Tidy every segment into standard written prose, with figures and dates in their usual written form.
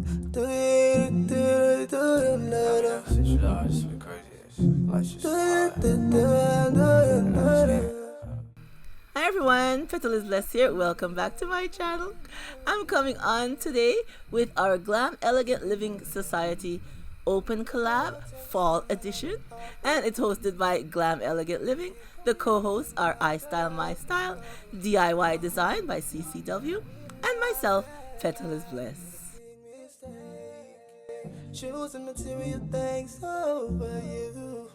Hi everyone, Petalisbless here. Welcome back to my channel. I'm coming on today with our Glam Elegant Living Society Open Collab Fall Edition, and it's hosted by Glam Elegant Living. The co-hosts are I Style My Style, DIY Design by CCW, and myself, Petalisbless. Choosing material things over you.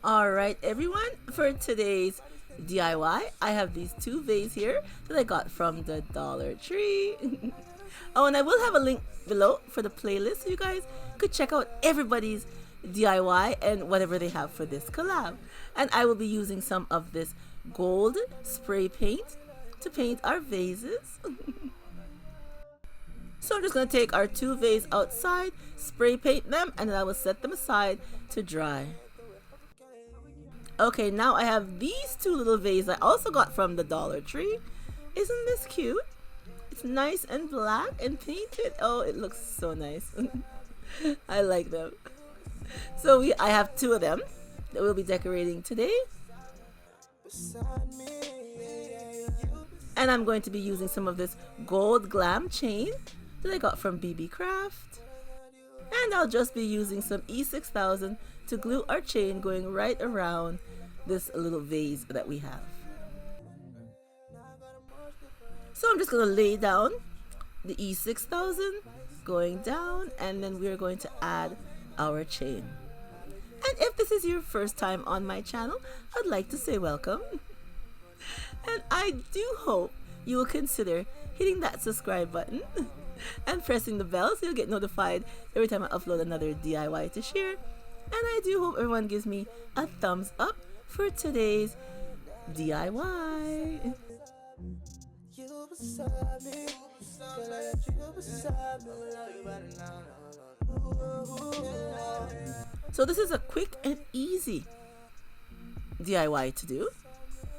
Alright everyone, for today's DIY, I have these two vases here that I got from the Dollar Tree. Oh, and I will have a link below for the playlist so you guys could check out everybody's DIY and whatever they have for this collab. And I will be using some of this gold spray paint to paint our vases. So I'm just going to take our two vases outside, spray paint them, and then I will set them aside to dry. Okay, now I have these two little vases I also got from the Dollar Tree. Isn't this cute? It's nice and black and painted. Oh, it looks so nice. I like them. So I have two of them that we'll be decorating today. And I'm going to be using some of this gold glam chain that I got from Beebeecraft. And I'll just be using some E6000 to glue our chain going right around this little vase that we have. So I'm just going to lay down the E6000 going down, and then we're going to add our chain. And if this is your first time on my channel, I'd like to say welcome. And I do hope you will consider hitting that subscribe button and pressing the bell so you'll get notified every time I upload another DIY to share. And I do hope everyone gives me a thumbs up for today's DIY. So this is a quick and easy DIY to do.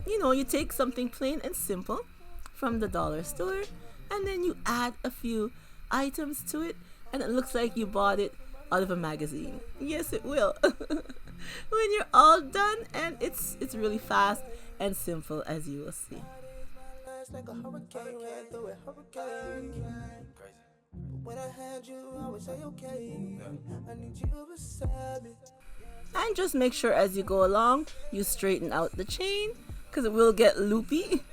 You know, you take something plain and simple from the dollar store, and then you add a few items to it, and it looks like you bought it out of a magazine. Yes, it will. When you're all done, and it's really fast and simple, as you will see. And just make sure as you go along, you straighten out the chain, because it will get loopy.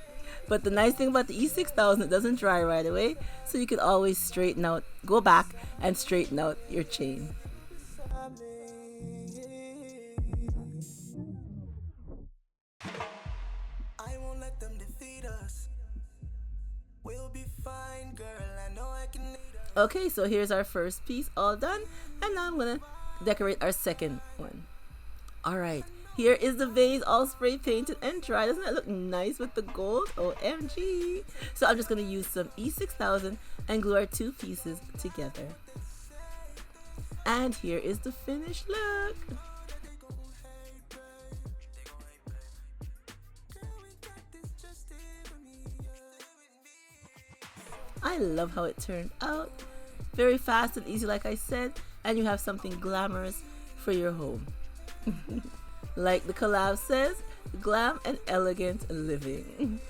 But the nice thing about the E6000, it doesn't dry right away, so you can always straighten out, go back and straighten out your chain. I won't let them defeat us. We'll be fine, girl. I know I can. Okay, so here's our first piece all done, and now I'm gonna decorate our second one. Alright, here is the vase all spray painted and dry. Doesn't that look nice with the gold? OMG! So I'm just going to use some E6000 and glue our two pieces together. And here is the finished look. I love how it turned out. Very fast and easy, like I said, and you have something glamorous for your home. Like the collab says, glam and elegant living.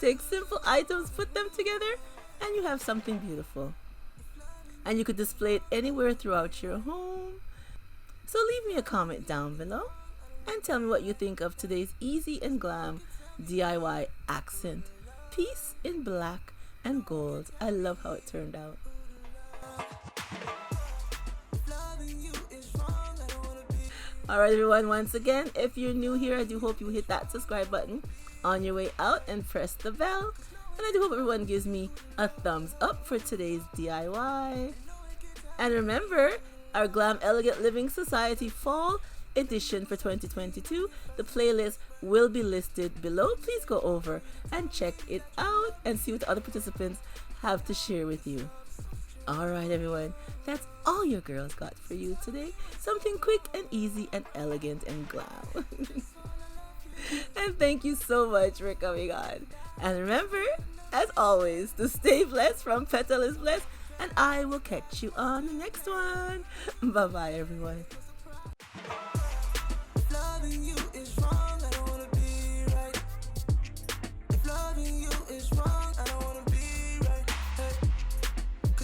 Take simple items, put them together, and you have something beautiful. And you could display it anywhere throughout your home. So leave me a comment down below and tell me what you think of today's easy and glam DIY accent piece in black and gold. I love how it turned out. Alright everyone, once again, if you're new here, I do hope you hit that subscribe button on your way out and press the bell. And I do hope everyone gives me a thumbs up for today's DIY. And remember, our Glam Elegant Living Society Fall Edition for 2022, the playlist will be listed below. Please go over and check it out and see what the other participants have to share with you. Alright everyone, that's all your girls got for you today. Something quick and easy and elegant and glam. And thank you so much for coming on. And remember, as always, to stay blessed from Petalisbless, and I will catch you on the next one. Bye bye, everyone.